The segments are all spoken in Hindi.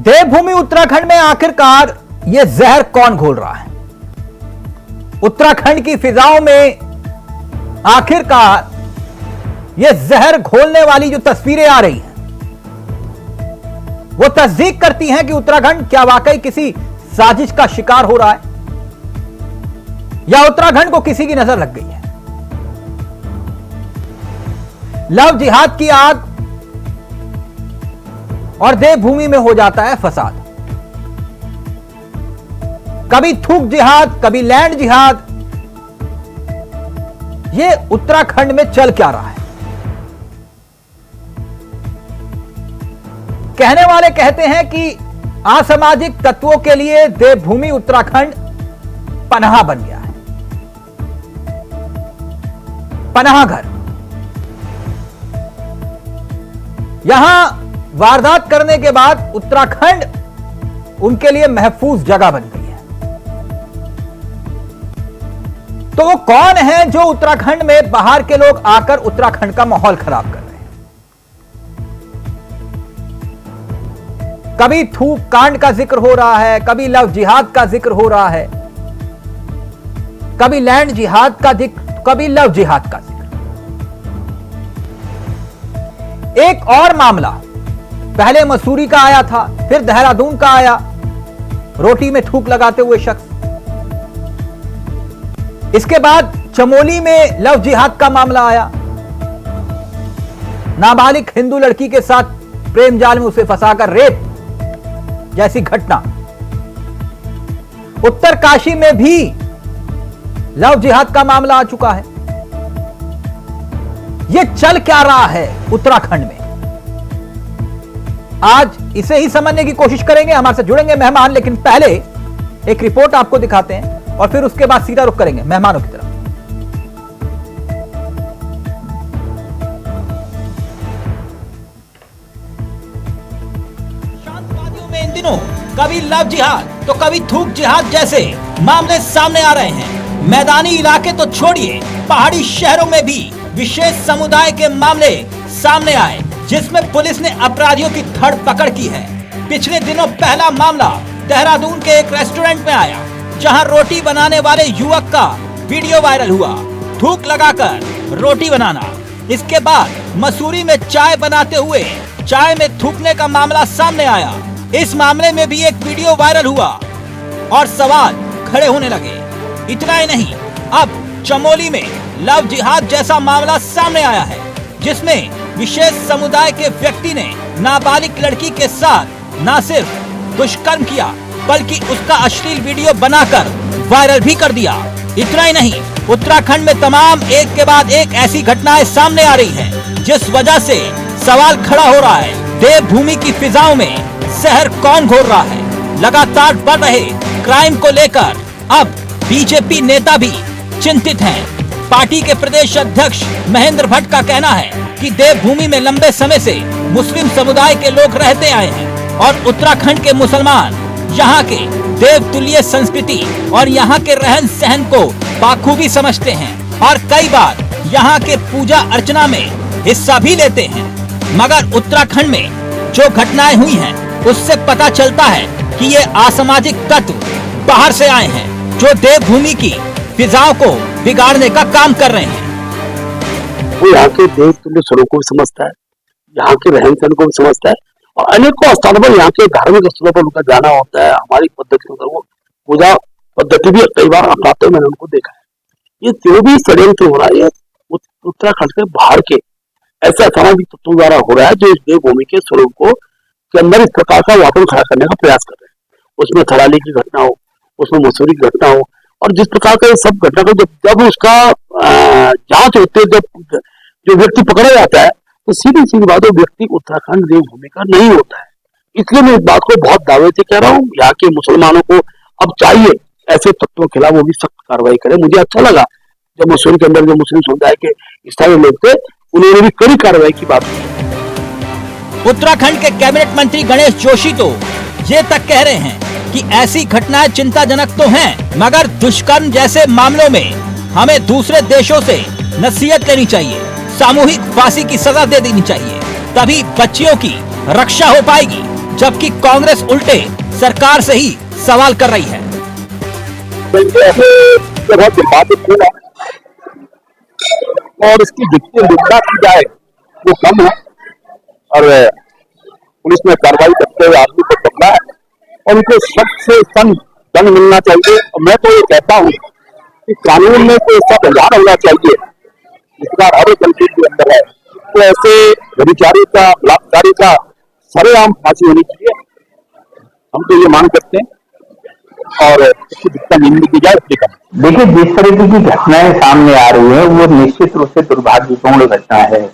देवभूमि उत्तराखंड में आखिरकार यह जहर कौन घोल रहा है? उत्तराखंड की फिजाओं में आखिरकार यह जहर घोलने वाली जो तस्वीरें आ रही हैं वो तस्दीक करती हैं कि उत्तराखंड क्या वाकई किसी साजिश का शिकार हो रहा है या उत्तराखंड को किसी की नजर लग गई है। लव जिहाद की आग और देवभूमि में हो जाता है फसाद। कभी थूक जिहाद, कभी लैंड जिहाद। यह उत्तराखंड में चल क्या रहा है? कहने वाले कहते हैं कि असामाजिक तत्वों के लिए देवभूमि उत्तराखंड पनाह बन गया है, पनाह घर। यहां वारदात करने के बाद उत्तराखंड उनके लिए महफूज जगह बन गई है। तो वो कौन है जो उत्तराखंड में बाहर के लोग आकर उत्तराखंड का माहौल खराब कर रहे हैं? कभी थूक कांड का जिक्र हो रहा है, कभी लव जिहाद का जिक्र हो रहा है, कभी लैंड जिहाद का जिक्र, कभी लव जिहाद का जिक्र। एक और मामला पहले मसूरी का आया था, फिर देहरादून का आया, रोटी में थूक लगाते हुए शख्स। इसके बाद चमोली में लव जिहाद का मामला आया, नाबालिग हिंदू लड़की के साथ प्रेम जाल में उसे फंसाकर रेप जैसी घटना। उत्तरकाशी में भी लव जिहाद का मामला आ चुका है। यह चल क्या रहा है उत्तराखंड में? आज इसे ही समझने की कोशिश करेंगे। हमारे साथ जुड़ेंगे मेहमान, लेकिन पहले एक रिपोर्ट आपको दिखाते हैं और फिर उसके बाद सीधा रुख करेंगे मेहमानों की तरफ। शांतवादियों में इन दिनों कभी लव जिहाद तो कभी थूक जिहाद जैसे मामले सामने आ रहे हैं। मैदानी इलाके तो छोड़िए, पहाड़ी शहरों में भी विशेष समुदाय के मामले सामने आए, जिसमें पुलिस ने अपराधियों की धर पकड़ की है। पिछले दिनों पहला मामला देहरादून के एक रेस्टोरेंट में आया, जहां रोटी बनाने वाले युवक का वीडियो वायरल हुआ, थूक लगाकर रोटी बनाना। इसके बाद मसूरी में चाय बनाते हुए चाय में थूकने का मामला सामने आया। इस मामले में भी एक वीडियो वायरल हुआ और सवाल खड़े होने लगे। इतना ही नहीं, अब चमोली में लव जिहाद जैसा मामला सामने आया है, जिसमें विशेष समुदाय के व्यक्ति ने नाबालिग लड़की के साथ न सिर्फ दुष्कर्म किया, बल्कि उसका अश्लील वीडियो बनाकर वायरल भी कर दिया। इतना ही नहीं, उत्तराखंड में तमाम एक के बाद एक ऐसी घटनाएं सामने आ रही हैं, जिस वजह से सवाल खड़ा हो रहा है, देवभूमि की फिजाओं में जहर कौन घोल रहा है? लगातार बढ़ रहे क्राइम को लेकर अब बीजेपी नेता भी चिंतित हैं। पार्टी के प्रदेश अध्यक्ष महेंद्र भट्ट का कहना है कि देवभूमि में लंबे समय से मुस्लिम समुदाय के लोग रहते आए हैं और उत्तराखंड के मुसलमान यहाँ के देवतुल्य संस्कृति और यहाँ के रहन सहन को बाखूबी समझते हैं और कई बार यहाँ के पूजा अर्चना में हिस्सा भी लेते हैं। मगर उत्तराखंड में जो घटनाएं हुई हैं, उससे पता चलता है कि ये असामाजिक तत्व बाहर से आए हैं, जो देवभूमि की फिजाओं को बिगाड़ने का काम कर रहे हैं। वो यहाँ के देवतुल्य स्थलों को भी समझता है, यहाँ के रहन सहन को भी समझता है और अनेकों स्थानों पर यहाँ के धार्मिक स्थलों पर उनका जाना होता है। हमारी पद्धति में वो पूजा पद्धति भी कई बार अपनाते हुए मैंने उनको देखा है। ये जो भी षड्यंत्र हो रहा है, ये उत्तराखंड से बाहर के ऐसे असामाजिक तत्वों द्वारा हो रहा है, जो इस देवभूमि के स्वरूप को के अंदर इस प्रकार का वातावरण खड़ा करने का प्रयास कर रहे हैं। उसमें थराली की घटना हो, उसमें मसूरी की घटना हो, और जिस प्रकार का ये सब घटना को जब उसका जांच होते है, जब जो व्यक्ति पकड़ा जाता है, तो सीधी सीधी बात, वो व्यक्ति उत्तराखंड देवभूमि का नहीं होता है। इसलिए मैं इस बात को बहुत दावे से कह रहा हूँ, यहाँ के मुसलमानों को अब चाहिए ऐसे तत्वों के खिलाफ वो भी सख्त कार्रवाई करे। मुझे अच्छा लगा जब मसूरी के अंदर जो मुस्लिम समुदाय के स्थानीय लोग थे, उन्होंने भी कड़ी कार्रवाई की बात की। उत्तराखंड के कैबिनेट मंत्री गणेश जोशी तो ये तक कह रहे हैं कि ऐसी घटनाएं चिंताजनक तो हैं, मगर दुष्कर्म जैसे मामलों में हमें दूसरे देशों से नसीहत लेनी चाहिए, सामूहिक फांसी की सजा दे देनी चाहिए, तभी बच्चियों की रक्षा हो पाएगी। जबकि कांग्रेस उल्टे सरकार से ही सवाल कर रही है। और इसकी जितनी निंदा की जाए वो कम है, और पुलिस में कार्रवाई करते हुए आदमी को पकड़ा है और उनको सख्त से सख्त दंड मिलना चाहिए। और मैं तो ये कहता हूँ कि कानून में कोई ऐसा व्यवहार होना चाहिए जिसका हर एक कंट्री के अंदर है, तो ऐसे व्यभिचारी का, बलात्कारी का सरेआम फांसी होनी चाहिए। हम तो ये मांग करते हैं और इसकी जितना निंदा की जाए उतनी कम। देखिए, जिस तरीके की घटनाएं सामने आ रही है वो निश्चित रूप से दुर्भाग्यपूर्ण घटना है।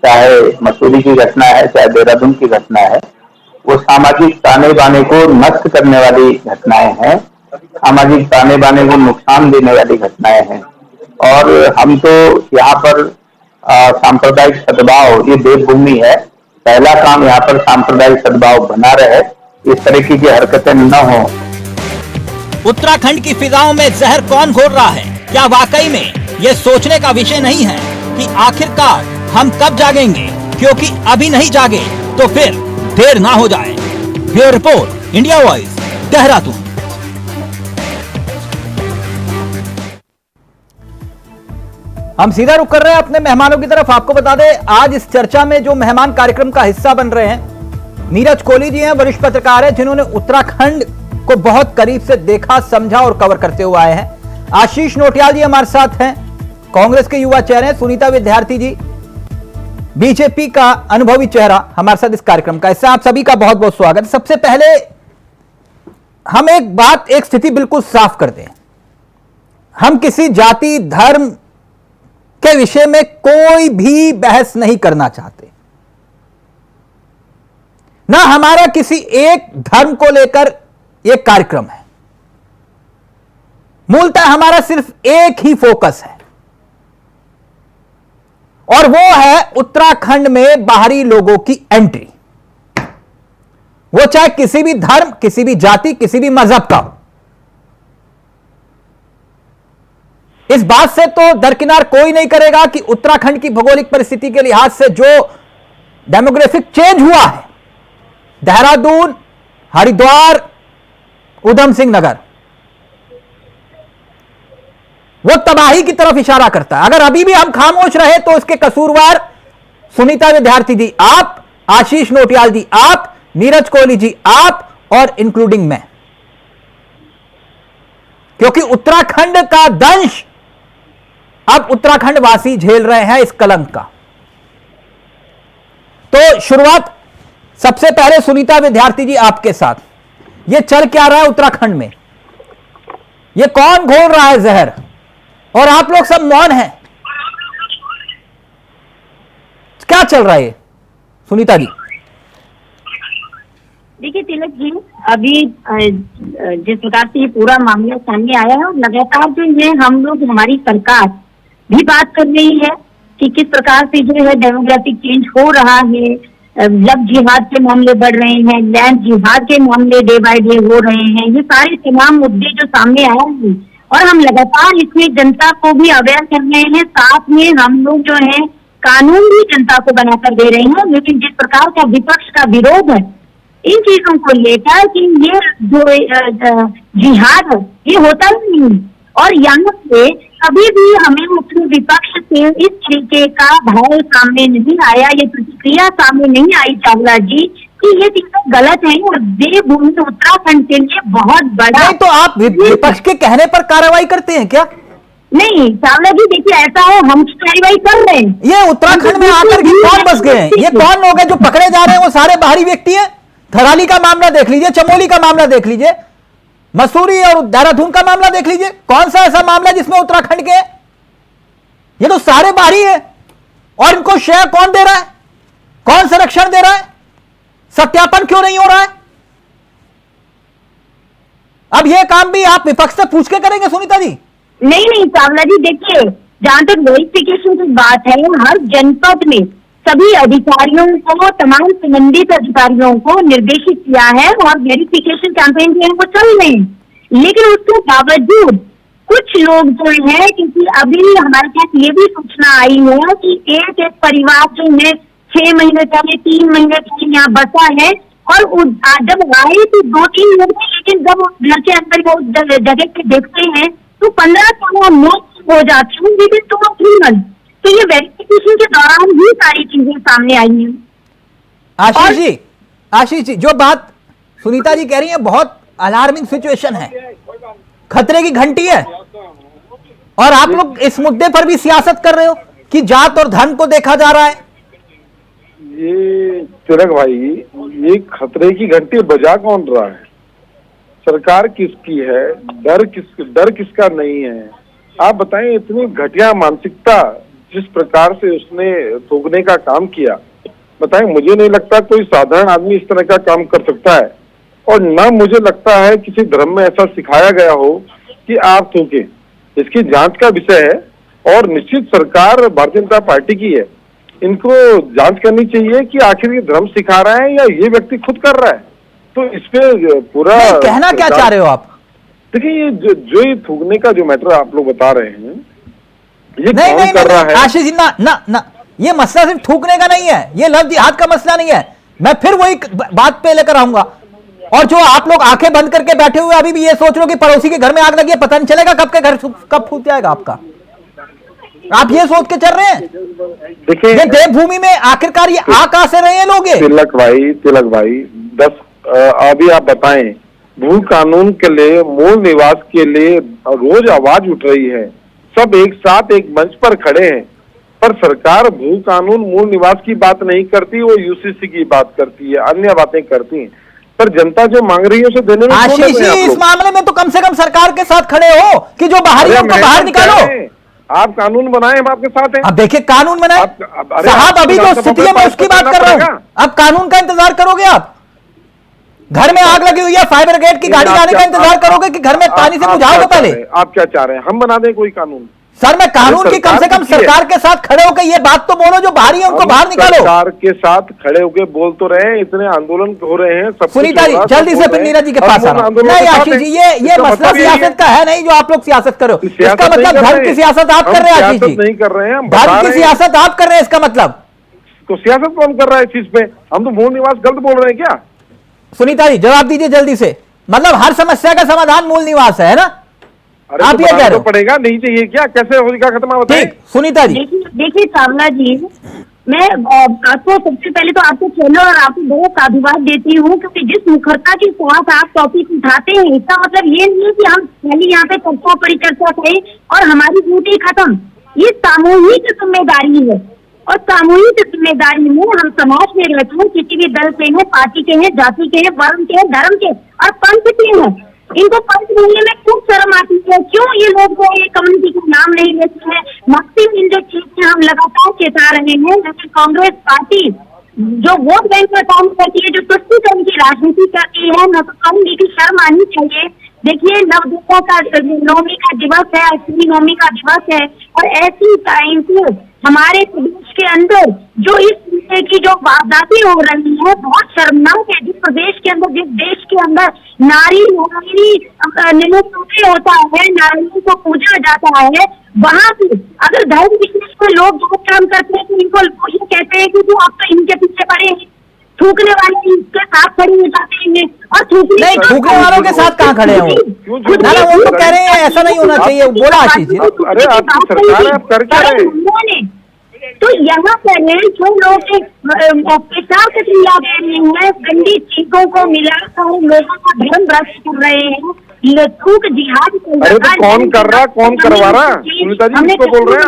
चाहे मसूरी की घटना है, चाहे देहरादून की घटना है, वो सामाजिक ताने बाने को नष्ट करने वाली घटनाएं हैं, सामाजिक ताने बाने को नुकसान देने वाली घटनाएं हैं। और हम तो यहाँ पर सांप्रदायिक सद्भाव, ये देवभूमि है, पहला काम यहाँ पर सांप्रदायिक सद्भाव बना रहे, इस तरीके की हरकतें न हो। उत्तराखंड की फिजाओं में जहर कौन घोल रहा है? क्या वाकई में ये सोचने का विषय नहीं है कि आखिरकार हम कब जागेंगे? क्योंकि अभी नहीं जागे तो फिर देर ना हो जाए। Bureau report, India voice, Dehradun. हम सीधा रुक कर रहे हैं अपने मेहमानों की तरफ। आपको बता दें, आज इस चर्चा में जो मेहमान कार्यक्रम का हिस्सा बन रहे हैं, नीरज कोहली जी हैं, वरिष्ठ पत्रकार हैं, जिन्होंने उत्तराखंड को बहुत करीब से देखा, समझा और कवर करते हुए आए हैं। आशीष नोटियाल जी हमारे साथ हैं, कांग्रेस के युवा चेहरे हैं। सुनीता विद्यार्थी जी, बीजेपी का अनुभवी चेहरा, हमारे साथ इस कार्यक्रम का। इससे आप सभी का बहुत बहुत स्वागत। सबसे पहले हम एक स्थिति बिल्कुल साफ कर दें। हम किसी जाति, धर्म के विषय में कोई भी बहस नहीं करना चाहते, ना हमारा किसी एक धर्म को लेकर यह कार्यक्रम है। मूलतः हमारा सिर्फ एक ही फोकस है, और वो है उत्तराखंड में बाहरी लोगों की एंट्री। वो चाहे किसी भी धर्म, किसी भी जाति, किसी भी मजहब का हो। इस बात से तो दरकिनार कोई नहीं करेगा कि उत्तराखंड की भौगोलिक परिस्थिति के लिहाज से जो डेमोग्राफिक चेंज हुआ है, देहरादून, हरिद्वार, उधम सिंह नगर, वो तबाही की तरफ इशारा करता है। अगर अभी भी हम खामोश रहे तो इसके कसूरवार सुनीता विद्यार्थी जी, आप, आशीष नोटियाल जी, आप, नीरज कोहली जी, आप, और इंक्लूडिंग मैं। क्योंकि उत्तराखंड का दंश अब उत्तराखंड वासी झेल रहे हैं, इस कलंक का। तो शुरुआत सबसे पहले सुनीता विद्यार्थी जी आपके साथ। यह चल क्या रहा है उत्तराखंड में? यह कौन घोल रहा है जहर, और आप लोग सब मौन हैं? क्या चल रहा है सुनीता जी? देखिए तिलक जी, अभी जिस प्रकार से ये पूरा मामला सामने आया है, और लगातार जो है हम लोग, हमारी सरकार भी बात कर रही है कि किस प्रकार से जो है डेमोग्राफिक चेंज हो रहा है, लव जिहाद के मामले बढ़ रहे हैं, लैंड जिहाद के मामले डे बाय डे हो रहे हैं। ये सारे तमाम मुद्दे जो सामने आए हैं, और हम लगातार इसमें जनता को भी अवेयर कर रहे हैं, साथ में हम लोग जो है कानून भी जनता को बनाकर दे रहे हैं। लेकिन जिस प्रकार का विपक्ष का विरोध है इन चीजों को लेकर कि ये जो जिहाद है ये होता ही नहीं, और यहाँ से कभी भी हमें मुख्य विपक्ष से इस तरीके का भाव सामने नहीं आया, ये प्रतिक्रिया सामने नहीं आई चावला जी कि ये चीजें गलत है, और देवभूमि उत्तराखंड के लिए बहुत बड़ा। नहीं, तो आप विपक्ष के कहने पर कार्रवाई करते हैं क्या? नहीं चावला जी, देखिए ऐसा है, हम कार्रवाई कर रहे हैं। ये उत्तराखंड में आकर के कौन बस गए हैं? ये कौन लोग हैं जो पकड़े जा रहे हैं? वो सारे बाहरी व्यक्ति हैं। थराली का मामला देख लीजिए, चमोली का मामला देख लीजिए, मसूरी और देहरादून का मामला देख लीजिए। कौन सा ऐसा मामला जिसमें उत्तराखंड के? ये तो सारे बाहरी है। और इनको शेयर कौन दे रहा है? कौन संरक्षण दे रहा है? सत्यापन क्यों नहीं हो रहा है? अब यह काम भी आप विपक्ष से पूछ के करेंगे सुनीता जी? नहीं चावला जी, देखिए जहां तक वेरिफिकेशन की बात है, हर जनपद में सभी अधिकारियों को, तमाम संबंधित अधिकारियों को निर्देशित किया है, और वेरिफिकेशन कैंपेन जो है वो चल रहे हैं। लेकिन उसके बावजूद कुछ लोग जो है, क्योंकि अभी हमारे पास ये भी सूचना आई है कि एक परिवार जो है 6 महीने पहले, 3 महीने पहले यहाँ बसा है, और जब आए तो 2-3 लोग थे, लेकिन जब घर के अंदर वो जगह पे देखते हैं तो 15-16 लोग हो जाते हैं विद इन 2 और 3 मंथ। तो ये वेरिफिकेशन के दौरान ही सारी चीजें सामने आई हैं। आशीष जी, जो बात सुनीता जी कह रही है बहुत अलार्मिंग सिचुएशन है, खतरे की घंटी है, और आप लोग इस मुद्दे पर भी सियासत कर रहे हो कि जात और धर्म को देखा जा रहा है। ये तिलक भाई, ये खतरे की घंटी बजा कौन रहा है? सरकार किसकी है? डर किसका नहीं है? आप बताएं, इतनी घटिया मानसिकता जिस प्रकार से उसने थोपने का काम किया, बताएं, मुझे नहीं लगता कोई साधारण आदमी इस तरह का काम कर सकता है, और ना मुझे लगता है किसी धर्म में ऐसा सिखाया गया हो कि आप थूके। इसकी जांच का विषय है और निश्चित सरकार भारतीय जनता पार्टी की है, इनको जांच करनी चाहिए कि आखिर ये धर्म सिखा रहा है या ये व्यक्ति खुद कर रहा है। तो इस पे पूरा कहना क्या चाह रहे हो आप? देखिए, ये जो ये थूकने का जो मैटर आप लोग बता रहे हैं, ये नहीं कौन कर रहा है? आशीष जी, ना, ये मसला सिर्फ थूकने का नहीं है, ये लफ्ज जिहाद का मसला नहीं है। मैं फिर वही बात पे लेकर आऊंगा। और जो आप लोग आंखें बंद करके बैठे हुए अभी भी ये सोच रहे हो कि पड़ोसी के घर में आग लगी है, पता नहीं चलेगा कब के घर कब फूट जाएगा आपका, आप ये सोच के चल रहे हैं? देखिए, ये देवभूमि में आखिरकार ये आ कहां से रहे हैं लोग? तिलक भाई, अभी आप बताएं, भू कानून के लिए, मूल निवास के लिए रोज आवाज उठ रही है, सब एक साथ एक मंच पर खड़े हैं, पर सरकार भू कानून मूल निवास की बात नहीं करती, वो यूसीसी की बात करती है, अन्य बातें करती है, पर जनता जो मांग रही है उसे देने में आशीष जी, इस मामले में तो कम से कम सरकार के साथ खड़े हो कि जो बाहरियों को बाहर निकालो। आप कानून बनाए, हम आपके साथ हैं। अब देखिए, कानून बनाए साहब, अभी जो स्थिति है मैं उसकी बात कर रहा हूं। अब कानून का इंतजार करोगे आप? घर में आग लगी हुई है, फायर ब्रिगेड की गाड़ी लाने का इंतजार करोगे कि घर में पानी से बुझाओगे? पहले आप क्या चाह रहे हैं, हम बना दें कोई कानून? सर, मैं कानून की कम से कम सरकार के साथ खड़े होकर ये बात तो बोलो, जो बाहरी है उनको बाहर निकालो। सरकार के साथ खड़े होकर बोल तो रहे हैं, इतने आंदोलन हो रहे हैं, सब। सुनीता जी, जल्दी से फिर नीरज जी के पास आना। नहीं आशीष जी, ये मसला सियासत का है नहीं जो आप लोग सियासत करो। इसका मतलब धर्म की सियासत आप कर रहे हैं आशीष जी? नहीं कर रहे हैं, धर्म की सियासत आप कर रहे हैं, इसका मतलब? तो सियासत कौन कर रहा है इस चीज पे? हम तो मूल निवास गलत बोल रहे हैं क्या? सुनीता जी, जवाब दीजिए जल्दी से। मतलब हर समस्या का समाधान मूल निवास है ना? आप ये कह रहे हो? पड़ेगा, नहीं चाहिए क्या? कैसे होगा खत्म? बताइए। सुनीता जी, देखिए चावला जी, मैं आपको सबसे पहले तो आपको चैनल और आपको बहुत साधुवाद देती हूँ, क्योंकि जिस मुखरता के साथ आप टॉपिक उठाते हैं, इसका मतलब ये नहीं है कि हम पहले यहाँ पे चर्चा परिचर्चा करें और हमारी ड्यूटी खत्म। ये सामूहिक जिम्मेदारी है, और सामूहिक जिम्मेदारी में हम समाज में रहते हैं, किसी भी दल के हैं, पार्टी के हैं, जाति के हैं, वर्ण के हैं, धर्म के और पंथ के हैं। इनको पंथ बोलने में खूब शर्म आती है। क्यों ये लोग जो ये कम्युनिटी का नाम नहीं लेते हैं? मैक्सिम इन जो चीजें हम लगातार चेता रहे हैं, जैसे कांग्रेस पार्टी जो वोट बैंक में काम करती है, जो तुष्टीकरण की राजनीति करती है, न तो कम की शर्म आनी चाहिए। देखिए, नवदुर्गा का नवमी का दिवस है, अष्टमी नवमी का दिवस है, और ऐसी टाइम पे हमारे प्रदेश के अंदर जो इस तरह की जो वारदातें हो रही है, बहुत शर्मनाक है। जिस प्रदेश के अंदर, जिस देश के अंदर नारी होता है, नारियों को पूजा जाता है, वहाँ पे अगर धर्म विशेष में लोग बहुत काम करते हैं तो इनको ये कहते हैं कि जो आप तो इनके पीछे पड़े हैं, थूकने वाले इसके साथ खड़े हो जाते हैं। और थूकने वालों के साथ कहाँ खड़े हो? ना, वो तो कह रहे हैं ऐसा नहीं होना चाहिए, बोला आशीष जी। अरे आपकी सरकार है, आप कर क्या रहे हैं? तो यहाँ पर जो लोग पेशाब से चिल्ला रहे हैं, गंदी चीजों को मिलाकर लोगों का धर्म भ्रष्ट कर रहे हैं, थूक जिहाद। अरे तो कौन कर रहा, कौन करवा रहा? सुनीता जी, किसको बोल रहे हैं?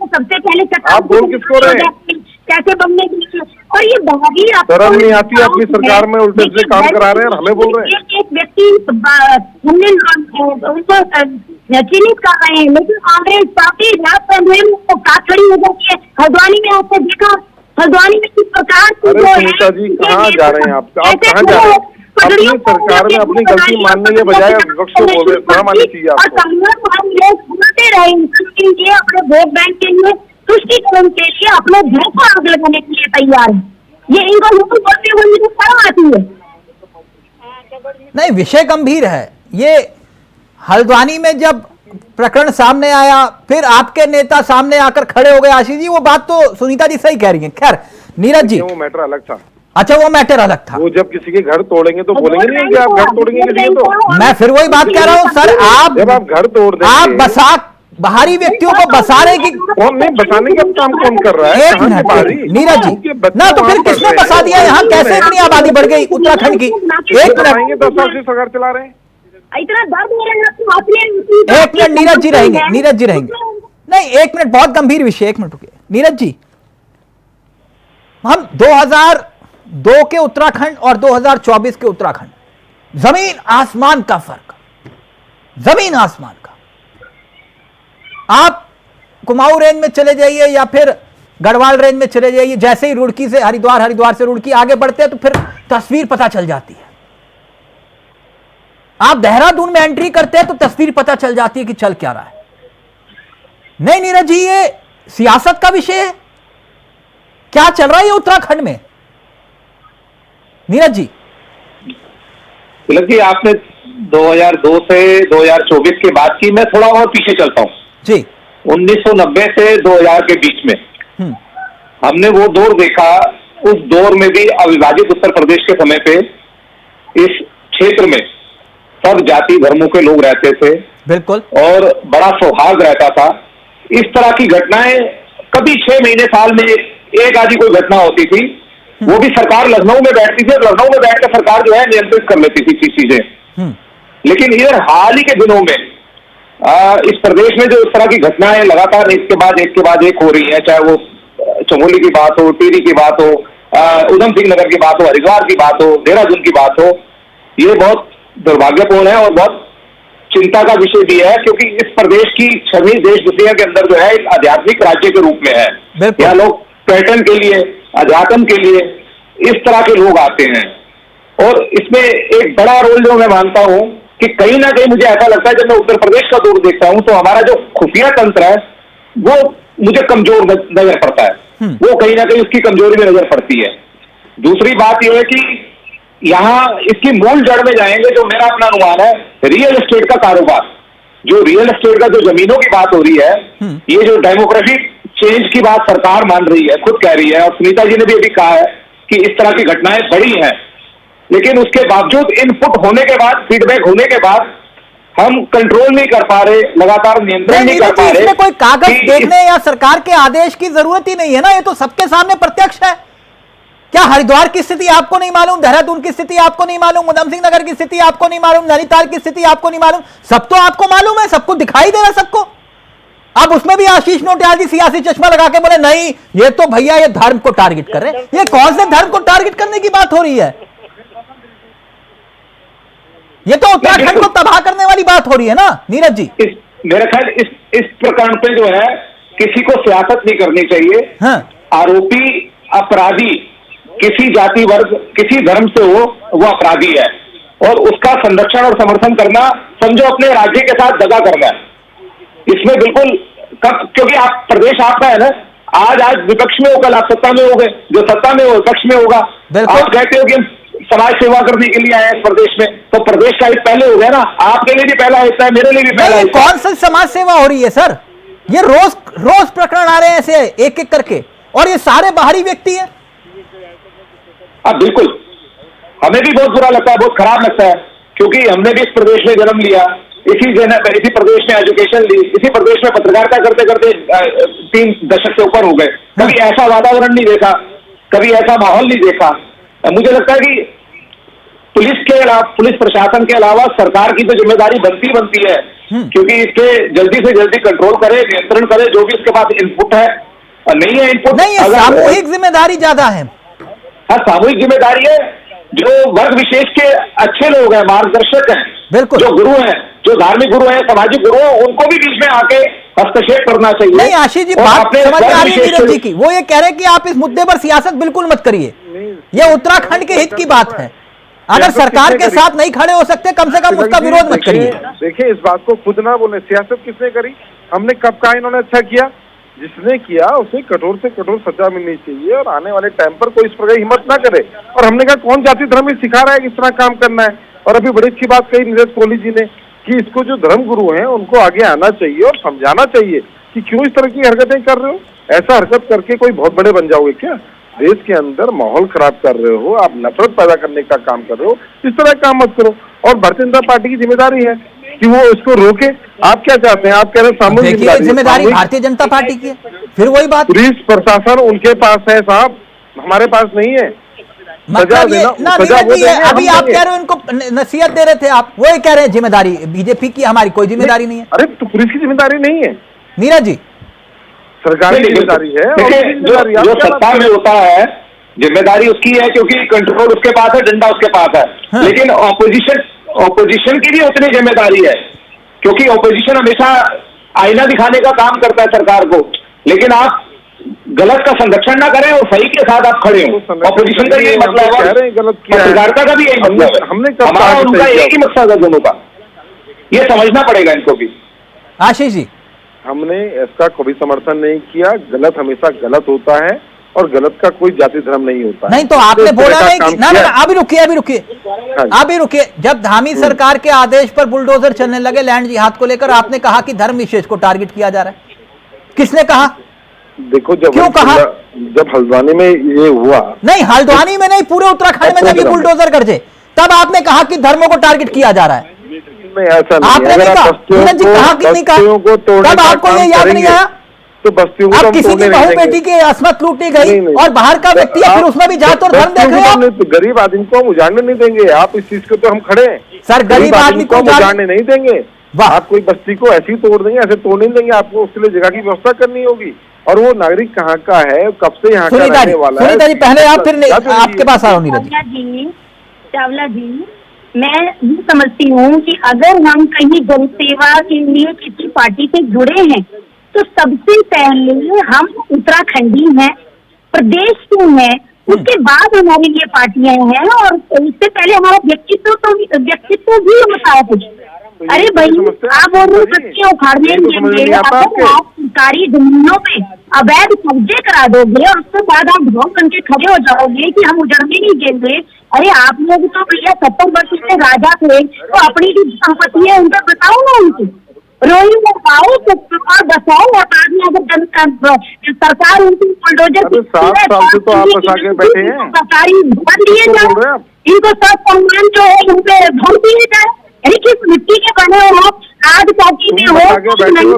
सबसे पहले आप बोल किसको रहे हैं? कैसे बनने की? और ये बागी शर्म नहीं आती अपनी सरकार में? उल्टे से काम करा रहे हैं और हमें बोल रहे हैं। एक व्यक्ति हमने उनको चिन्हित कर रहे हैं, लेकिन कांग्रेस पार्टी रात को साथ खड़ी हो जाती है। हल्द्वानी में आपने देखा, हल्द्वानी में किस प्रकार की? अरे सुनीता जी, कहाँ जा रहे हैं आप कहाँ जा रहे हैं? अपनी सरकार में अपनी गलती मानने के बजाय विपक्ष को बोल रहे, शर्म आनी चाहिए आपको। हम लोग सुनते रहे ये अपने वोट बैंक के लिए, तुष्टीकरण के लिए, अपने घर को आग लगाने के लिए तैयार है। ये इनको लोग बोलते हुए मुझे शर्म आती है। नहीं, विषय गंभीर है। ये हल्द्वानी में जब प्रकरण सामने आया, फिर आपके नेता सामने आकर खड़े हो गए आशीष जी, वो बात तो सुनीता जी सही कह रही हैं। खैर नीरज जी, वो मैटर अलग था। अच्छा, वो मैटर अलग था। वो जब किसी के घर तोड़ेंगे तो बोलेंगे नहीं कि आप घर तोड़ेंगे किसी के, तो मैं फिर वही बात कह रहा हूं सर, आप जब आप घर तोड़ देंगे, आप बाहरी व्यक्तियों को बसाने की कौन नहीं बसाने का काम कौन कर रहा है? एक मिनट नीरज जी, ना तो फिर किसने बसा दिया? यहाँ कैसे इतनी आबादी बढ़ गई उत्तराखंड की? एक मिनट, 10 साल से सरकार चला रहे हैं, इतना दर्द हो रहा है आपको। एक मिनट नीरज जी रहेंगे, नीरज जी रहेंगे, नहीं एक मिनट, बहुत गंभीर विषय, एक मिनट रुकिए नीरज जी। हम 2002 के उत्तराखंड और 2024 के उत्तराखंड, जमीन आसमान का फर्क, जमीन आसमान का। आप कुमाऊं रेंज में चले जाइए या फिर गढ़वाल रेंज में चले जाइए, जैसे ही रुड़की से हरिद्वार, हरिद्वार से रुड़की आगे बढ़ते हैं तो फिर तस्वीर पता चल जाती है। आप देहरादून में एंट्री करते हैं तो तस्वीर पता चल जाती है कि चल क्या रहा है। नहीं नीरज जी, ये सियासत का विषय है, क्या चल रहा है उत्तराखंड में? नीरज जी, तिलक जी, आपने 2002 से 2024 की बात की, मैं थोड़ा और पीछे चलता हूं जी। 1990 से 2000 के बीच में हमने वो दौर देखा। उस दौर में भी अविभाजित उत्तर प्रदेश के समय पे इस क्षेत्र में सब जाति धर्मों के लोग रहते थे, बिल्कुल, और बड़ा सौहार्द रहता था। इस तरह की घटनाएं कभी 6 महीने साल में एक आधी कोई घटना होती थी, वो भी सरकार लखनऊ में बैठती थी और लखनऊ में बैठकर सरकार जो है नियंत्रित कर लेती थी चीजें। लेकिन इधर हाल ही के दिनों में इस प्रदेश में जो इस तरह की घटनाएं लगातार एक के बाद एक हो रही है, चाहे वो चमोली की बात हो, टिहरी की बात हो, उधम सिंह नगर की बात हो, हरिद्वार की बात हो, देहरादून की बात हो, ये बहुत दुर्भाग्यपूर्ण है और बहुत चिंता का विषय भी है, क्योंकि इस प्रदेश की छवि देश दुनिया के अंदर जो है एक आध्यात्मिक राज्य के रूप में है। यहाँ लोग पर्यटन के लिए, अध्यात्म के लिए इस तरह के लोग आते हैं, और इसमें एक बड़ा रोल जो मैं मानता हूं कि कहीं ना कहीं मुझे ऐसा लगता है, जब मैं उत्तर प्रदेश का दौर देखता हूं तो हमारा जो खुफिया तंत्र है वो मुझे कमजोर नजर पड़ता है, वो कहीं ना कहीं उसकी कमजोरी में नजर पड़ती है। दूसरी बात यह है कि यहाँ इसकी मूल जड़ में जाएंगे, जो मेरा अपना अनुमान है, रियल एस्टेट का कारोबार, जो रियल एस्टेट का जो जमीनों की बात हो रही है, ये जो डेमोग्राफिक चेंज की बात सरकार मान रही है, खुद कह रही है, और सुनीता जी ने भी अभी कहा है कि इस तरह की घटनाएं बढ़ी हैं, लेकिन उसके बावजूद इनपुट होने के बाद, फीडबैक होने के बाद हम कंट्रोल नहीं कर पा रहे, लगातार नियंत्रण नहीं कर पा रहे। इसमें कोई कागज देखने या सरकार के आदेश की जरूरत ही नहीं है ना, ये तो सबके सामने प्रत्यक्ष है। क्या हरिद्वार की स्थिति आपको नहीं मालूम? देहरादून की स्थिति आपको नहीं मालूम? उधम सिंह नगर की स्थिति आपको नहीं मालूम? नैनीताल की स्थिति आपको नहीं मालूम? सब तो आपको मालूम है, सबको दिखाई दे रहा है सबको। अब उसमें भी आशीष नोटियाल जी सियासी चश्मा लगा के बोले नहीं, ये तो भैया ये धर्म को टारगेट कर रहे हैं। ये कौन से धर्म को टारगेट करने की बात हो रही है? ये तो उत्तराखंड को तबाह करने वाली बात हो रही है ना नीरज जी। मेरा ख्याल इस प्रकरण पे जो है किसी को सियासत नहीं करनी चाहिए। हाँ। आरोपी अपराधी किसी जाति वर्ग, किसी धर्म से हो, वो अपराधी है, और उसका संरक्षण और समर्थन करना समझो अपने राज्य के साथ दगा करना है। इसमें बिल्कुल क्योंकि आप प्रदेश आपका है ना, आज विपक्ष में हो, कल आप सत्ता में हो गए, जो सत्ता में हो विपक्ष में होगा। आप कहते हो कि समाज सेवा करने के लिए आए हैं प्रदेश में, तो प्रदेश का हित पहले हो गया ना, आपके लिए भी पहला हिस्सा है, मेरे लिए भी पहला हिस्सा। कौन सी समाज सेवा हो रही है सर? ये रोज प्रकरण आ रहे हैं ऐसे एक एक करके, और ये सारे बाहरी व्यक्ति हैं। अब बिल्कुल हमें भी बहुत बुरा लगता है, बहुत खराब लगता है, क्योंकि हमने भी इस प्रदेश में जन्म लिया, इसी प्रदेश में एजुकेशन ली, इसी प्रदेश में पत्रकारिता करते करते 3 दशक से ऊपर हो गए। कभी ऐसा वातावरण नहीं देखा, कभी ऐसा माहौल नहीं देखा। मुझे लगता है कि पुलिस प्रशासन के अलावा सरकार की तो जिम्मेदारी बनती है, क्योंकि इसके जल्दी से जल्दी कंट्रोल करे, नियंत्रण करे, जो भी इसके पास इनपुट है। नहीं है इनपुट, नहीं, सामूहिक जिम्मेदारी ज्यादा है। हाँ, सामूहिक जिम्मेदारी है। जो वर्ग विशेष के अच्छे लोग हैं, मार्गदर्शक हैं, बिल्कुल, जो गुरु हैं, जो धार्मिक गुरु हैं, सामाजिक गुरु हैं, उनको भी बीच में आके हस्तक्षेप करना चाहिए। नहीं आशीष जी, बात समझ में आ रही है नीरज जी की। वो ये कह रहे हैं कि आप इस मुद्दे पर सियासत बिल्कुल मत करिए, ये उत्तराखंड के हित की बात है। अगर सरकार के साथ नहीं खड़े हो सकते, कम से कम उसका विरोध मत करिए। देखिए, इस बात को खुद ना बोले, सियासत किसने करी? हमने कब कहा इन्होंने अच्छा किया? जिसने किया उसे कठोर से कठोर सजा मिलनी चाहिए, और आने वाले टाइम पर कोई इस प्रकार हिम्मत ना करे। और हमने कहा कौन जाति धर्म में सिखा रहा है किस तरह काम करना है? और अभी बड़ी अच्छी बात कही नीरज कोहली जी ने कि इसको जो धर्म गुरु हैं उनको आगे आना चाहिए और समझाना चाहिए कि क्यों इस तरह की हरकतें कर रहे हो। ऐसा हरकत करके कोई बहुत बड़े बन जाओगे क्या? देश के अंदर माहौल खराब कर रहे हो, आप नफरत पैदा करने का काम कर रहे हो, इस तरह का काम मत करो। और भारतीय जनता पार्टी की जिम्मेदारी है कि वो इसको रोके। आप क्या चाहते हैं? आप कह रहे हैं सामूहिक जिम्मेदारी भारतीय जनता पार्टी की है, फिर वही बात। पुलिस प्रशासन उनके पास है साहब, हमारे पास नहीं है। मतलब ये ना नीरज जी, अभी आप कह रहे हो इनको नसीहत दे रहे थे आप, वही कह रहे हैं जिम्मेदारी बीजेपी की, हमारी कोई जिम्मेदारी नहीं है। अरे तो पुलिस की जिम्मेदारी नहीं है नीरज जी, सरकार की जिम्मेदारी है। जो सत्ता में होता है जिम्मेदारी उसकी है, क्योंकि कंट्रोल उसके पास है, डंडा उसके पास है। हाँ। लेकिन ऑपोजिशन की भी उतनी जिम्मेदारी है, क्योंकि ऑपोजिशन हमेशा आईना दिखाने का काम करता है सरकार को। लेकिन आप गलत का संरक्षण ना करें और सही के साथ आप खड़े हो। ऑपोजिशन का यही मतलब है, पत्रकारिता का भी यही मतलब है। हमारा उनका एक ही मकसद है दोनों का, ये समझना पड़ेगा इनको भी। आशीष जी, हमने इसका कभी समर्थन नहीं किया। गलत हमेशा गलत होता है और गलत का कोई जाति धर्म नहीं होता है। नहीं तो आपने बोला नहीं कि ना, अभी रुकिए। जब धामी सरकार के आदेश पर बुलडोजर चलने लगे लैंड जिहाद को लेकर, आपने कहा कि धर्म विशेष को टारगेट किया जा रहा है। किसने कहा? देखो, क्यों कहा? जब हल्द्वानी में ये हुआ, नहीं हल्द्वानी में नहीं, पूरे उत्तराखंड में जब ये बुलडोजर गरजे, तब आपने कहा कि धर्मों को टारगेट किया जा रहा है। नहीं, ऐसा नहीं। आपने नहीं कहा, नीरज जी कहा कि नहीं कहा? तब आपको ये याद नहीं आया? तो बस्तियों को अब किसी की बहू बेटी की असमत लूटी गई और बाहर का व्यक्ति है, फिर उसमें भी जात और धर्म देख रहे हो आप? गरीब आदमी को हम उजाड़ने नहीं देंगे। आप इस चीज को तो हम खड़े हैं सर, गरीब आदमी को उजाड़ने नहीं देंगे। आप कोई बस्ती को ऐसी तोड़ देंगे, ऐसे तोड़ नहीं देंगे। आपको उसके लिए जगह की व्यवस्था करनी होगी। और वो नागरिक कहाँ का है, कब से यहाँ का रहने वाला है। सुनीता जी, पहले आप, फिर आपके पास आ रहा हूँ नीरज जी। चावला जी, मैं ये समझती हूँ कि अगर हम कहीं जनसेवा के लिए किसी पार्टी से जुड़े हैं तो सबसे पहले हम उत्तराखंडी हैं, प्रदेश के हैं, उसके बाद हमारे लिए पार्टियां हैं, और उससे पहले हमारा व्यक्तित्व भी होता है कुछ। अरे भाई, आप और बच्चे उखाड़ने देंगे, अगर आप सरकारी जमीनों पे अवैध कब्जे करा दोगे और उसके बाद आप ढोल बन के खड़े हो जाओगे कि हम उजड़ने नहीं देंगे। अरे आप लोग तो भैया 70 वर्ष से राजा थे, तो अपनी जो संपत्ति है उनका बताओ ना, उनको रोई लगाओ और बसाओ। और बाद में अगर सरकार उनकी बुलडोजर 7 साल से तो आप बसा के बैठे हैं, सरकारी भवन दिए जाए, इनको सब सम्मान जो है इन पे भर दिए जाए। अरे किस मिट्टी के बने हो आज पार्टी में हो?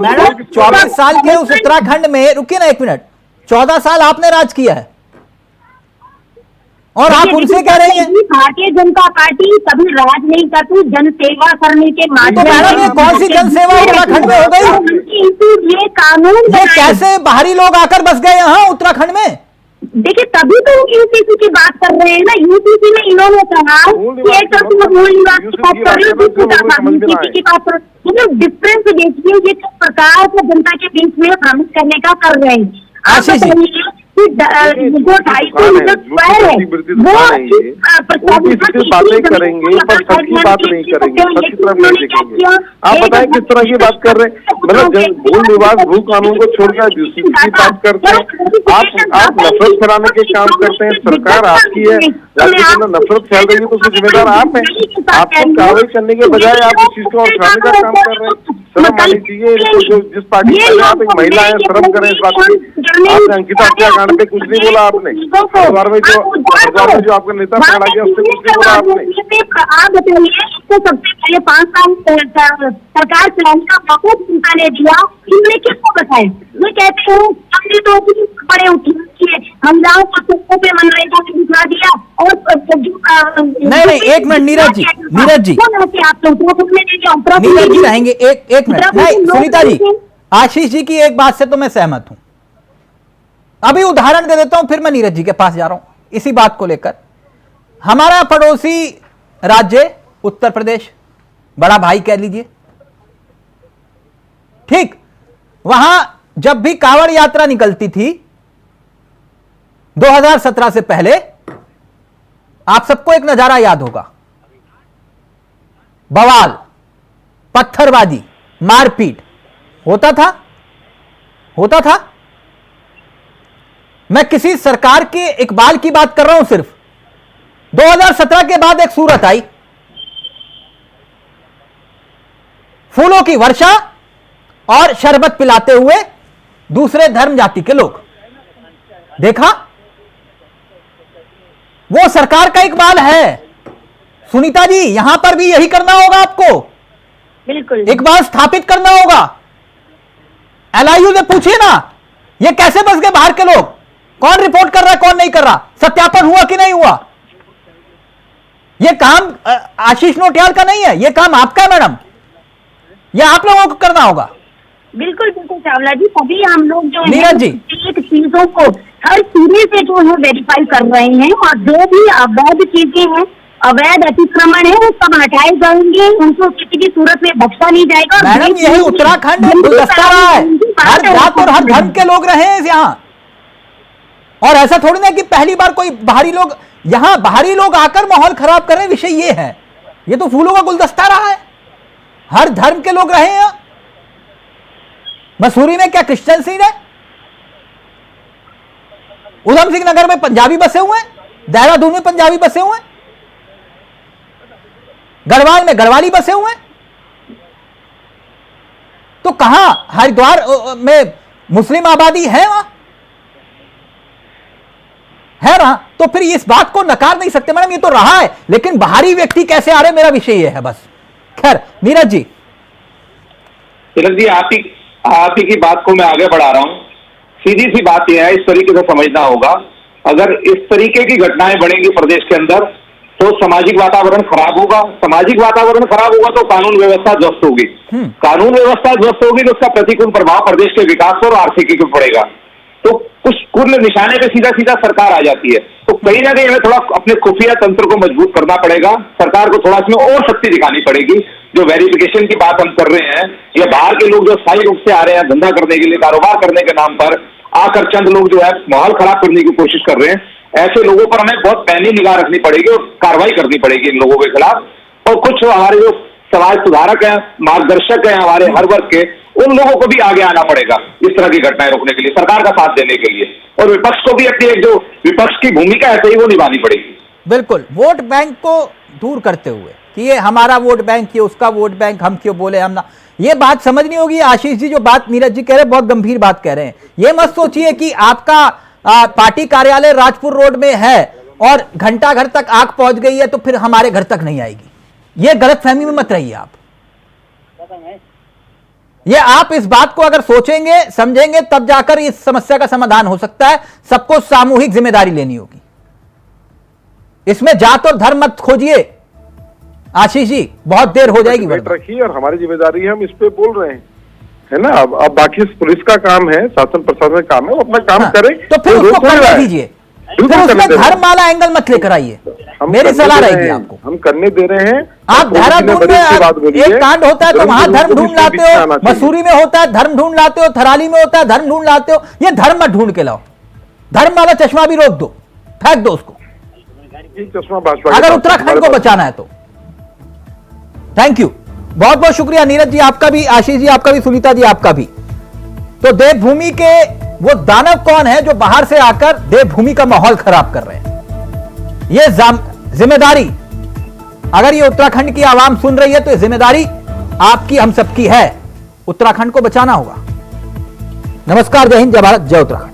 मैडम, 24 साल के उस उत्तराखंड में, रुकिए ना एक मिनट, 14 साल आपने राज किया है और आप उनसे कह रही हैं भारतीय जनता पार्टी कभी राज नहीं करती, जनसेवा करने के माध्यम। तो मैडम, ये कौन सी जनसेवा उत्तराखंड में हो गई? ये कानून ये कैसे बाहरी लोग आकर बस गए यहाँ उत्तराखंड में? देखिए, तभी तो यूपीसी की बात कर रहे हैं ना। यूपीसी में इन्होंने कहा कि एक तरफ मूल निवास की बात कर रहे हो, दूसरी तरफ यूपीसी की बात कर रहे हो। मतलब डिफरेंस देखिए, ये किस प्रकार से जनता के बीच में भ्रमित करने का कर रहे हैं। आप बताइए जो 250 मीटर स्क्वायर है वो बातें करेंगे, पर सच की बात नहीं करेंगे, सच की तरफ नहीं देखेंगे। आप बताएं किस तरह की बात कर रहे हैं? मतलब मूल निवास भू कानून को छोड़कर दूसरी की बात करते हैं। आप नफरत फैलाने के काम करते हैं। सरकार आपकी है, राज्य के अंदर नफरत फैल रही है तो उसके जिम्मेदार आप हैं। आपको कार्रवाई करने के बजाय आप इस चीज को उठाने का काम कर रहे हैं। शर्म आनी चाहिए। जिस पार्टी में आप एक महिला है, शर्म करें इस बात की। आपने अंकिता हत्याकांड पे कुछ नहीं बोला आपने। हरिद्वार में जो आपका नेता पकड़ा गया उससे कुछ नहीं बोला आपने। आप बताइए, इसको सबसे पहले 5 साल सरकार चलाने का मौका जनता ने दिया, इन्होंने किसको बताया? ये कहते हो हमने तो बड़े उठिए महिलाओं को सबको पे मनरेगा में दिखा दिया। और नहीं, एक मिनट नीरज जी रहेंगे, एक मिनट। नहीं सुनीता जी, आशीष जी की एक बात से तो मैं सहमत हूं। अभी उदाहरण दे देता हूं, फिर मैं नीरज जी के पास जा रहा हूं इसी बात को लेकर। हमारा पड़ोसी राज्य उत्तर प्रदेश, बड़ा भाई कह लीजिए, ठीक, वहां जब भी कांवड़ यात्रा निकलती थी 2017 से पहले, आप सबको एक नजारा याद होगा, बवाल, पत्थरबाजी, मारपीट होता था। मैं किसी सरकार के इकबाल की बात कर रहा हूं सिर्फ। 2017 के बाद एक सूरत आई, फूलों की वर्षा और शरबत पिलाते हुए दूसरे धर्म जाति के लोग। देखा वो सरकार का इकबाल है। सुनीता जी, यहां पर भी यही करना होगा आपको, बिल्कुल इकबाल स्थापित करना होगा। LIU से पूछिए ना, ये कैसे बस गए बाहर के लोग, कौन रिपोर्ट कर रहा है कौन नहीं कर रहा, सत्यापन हुआ कि नहीं हुआ। ये काम आशीष नोटियाल का नहीं है, ये काम आपका है मैडम, ये आप लोगों को करना होगा। बिल्कुल बिल्कुल चावला जी, तभी हम लोग जो नीरज जी, एक चीजों को हर सिरे से जो है वेरीफाई कर रहे हैं, और जो भी अवैध चीजें हैं, अवैध अतिक्रमण है, वो सब हटाए जाएंगे, उनको किसी भी सूरत में बख्शा नहीं जाएगा। मैडम यही उत्तराखंड में गुलदस्ता रहा है, हर जात और हर धर्म के लोग रहे हैं यहाँ। और ऐसा थोड़ी ना कि पहली बार कोई बाहरी लोग यहां बाहरी लोग आकर माहौल खराब कर रहे हैं। विषय ये है, ये तो फूलों का गुलदस्ता रहा है, हर धर्म के लोग रहे हैं। मसूरी में क्या क्रिश्चियन सीट है, उधम सिंह नगर में पंजाबी बसे हुए हैं, देहरादून में पंजाबी बसे हुए हैं, गढ़वाल में गढ़वाली बसे हुए हैं। तो कहां हरिद्वार में मुस्लिम आबादी है, वहां है ना। तो फिर इस बात को नकार नहीं सकते मैडम, ये तो रहा है, लेकिन बाहरी व्यक्ति कैसे आ रहे, मेरा विषय ये है बस। खैर नीरज जी, आप ही की बात को मैं आगे बढ़ा रहा हूं। सीधी सी बात यह है, इस तरीके से समझना होगा, अगर इस तरीके की घटनाएं बढ़ेंगी प्रदेश के अंदर तो सामाजिक वातावरण खराब होगा। सामाजिक वातावरण खराब होगा तो कानून व्यवस्था ध्वस्त होगी। कानून व्यवस्था ध्वस्त होगी तो उसका प्रतिकूल प्रभाव प्रदेश के विकास और आर्थिकी पर पड़ेगा। तो कुछ कुल निशाने पे सीधा सीधा सरकार आ जाती है। तो कहीं ना कहीं हमें थोड़ा अपने खुफिया तंत्र को मजबूत करना पड़ेगा, सरकार को थोड़ा इसमें और शक्ति दिखानी पड़ेगी। जो वेरिफिकेशन की बात हम कर रहे हैं, या बाहर के लोग जो स्थायी रूप से आ रहे हैं धंधा करने के लिए, कारोबार करने के नाम पर आकर चंद लोग जो है माहौल खराब करने की कोशिश कर रहे हैं, ऐसे लोगों पर हमें बहुत पैनी निगाह रखनी पड़ेगी और कार्रवाई करनी पड़ेगी इन लोगों के खिलाफ। और कुछ हमारे जो समाज सुधारक हैं, मार्गदर्शक हैं हमारे हर वर्ग के, उन लोगों को भी आगे आना पड़ेगा इस तरह की घटनाएं रोकने के लिए, सरकार का साथ देने के लिए। और विपक्ष को भी अपनी एक जो विपक्ष की भूमिका है सही वो निभानी पड़ेगी। बिल्कुल, वोट बैंक को दूर करते हुए कि ये हमारा वोट बैंक, ये उसका वोट बैंक, हम क्यों बोले हम ना, ये बात समझनी होगी। आशीष जी जो बात नीरज जी कह रहे हैं बहुत गंभीर बात कह रहे हैं। ये मत सोचिए कि आपका पार्टी कार्यालय राजपुर रोड में है और घंटा घर तक आग पहुंच गई है तो फिर हमारे घर तक नहीं आएगी। ये गलतफहमी में मत रहिए आप। ये आप इस बात को अगर सोचेंगे समझेंगे तब जाकर इस समस्या का समाधान हो सकता है। सबको सामूहिक जिम्मेदारी लेनी होगी, इसमें जात और धर्म मत खोजिए। आशीष जी बहुत देर हो जाएगी, रखिए और हमारी जिम्मेदारी है, हम इस पे बोल रहे हैं, है ना। अब बाकी पुलिस का काम है, शासन प्रशासन का काम है, वो अपना काम करे। तो फिर उसको करने दीजिए, फिर उसमें धर्म वाला एंगल मत लेकर आइए, मेरी सलाह रहेगी आपको। हम करने दे रहे हैं। आप देहरादून में एक कांड होता है तो वहां धर्म ढूंढ लाते हो, मसूरी में होता है धर्म ढूंढ लाते हो, थराली में होता है धर्म ढूंढ लाते हो। ये धर्म मत ढूंढ के लाओ, धर्म वाला चश्मा भी रोक दो, फेंक दो उसको, चश्मा भाजपा अगर उत्तराखंड को बचाना है तो। थैंक यू, बहुत बहुत शुक्रिया नीरज जी आपका भी, आशीष जी आपका भी, सुनीता जी आपका भी। तो देवभूमि के वो दानव कौन है जो बाहर से आकर देवभूमि का माहौल खराब कर रहे हैं, ये जिम्मेदारी अगर ये उत्तराखंड की आवाम सुन रही है तो ये जिम्मेदारी आपकी हम सबकी है, उत्तराखंड को बचाना होगा। नमस्कार, जय हिंद, जय भारत, जय उत्तराखंड।